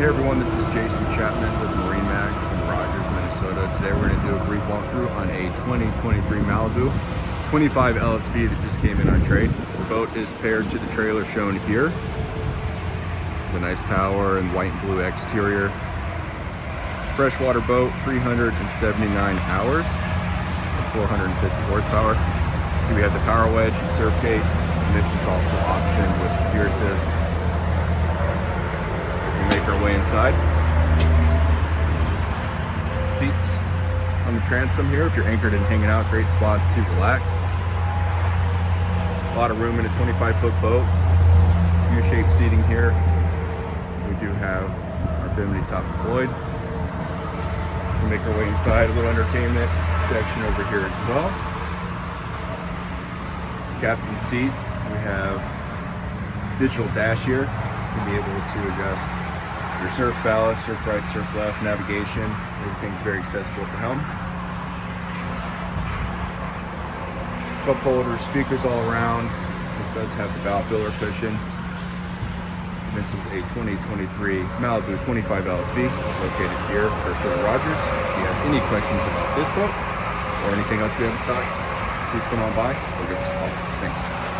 Hey everyone, this is Jason Chapman with MarineMax in Rogers, Minnesota. Today we're going to do a brief walkthrough on a 2023 Malibu 25 LSV that just came in on trade. The boat is paired to the trailer shown here. The nice tower and white and blue exterior. Freshwater boat, 379 hours and 450 horsepower. See, we have the power wedge and surf gate, and this is also optioned with the steer assist. As we make our way inside, seats on the transom here. If you're anchored and hanging out, great spot to relax. A lot of room in a 25-foot boat. U-shaped seating here. We do have our bimini top deployed. So we make our way inside. A little entertainment section over here as well. Captain's seat. We have digital dash here. You'll be able to adjust your surf ballast, surf right, surf left, navigation. Everything's very accessible at the helm. Cup holders, speakers all around. This does have the bow filler cushion. This is a 2023 Malibu 25 LSV located here at Rogers. If you have any questions about this boat or anything else we have in stock, please come on by or give us a call. Thanks.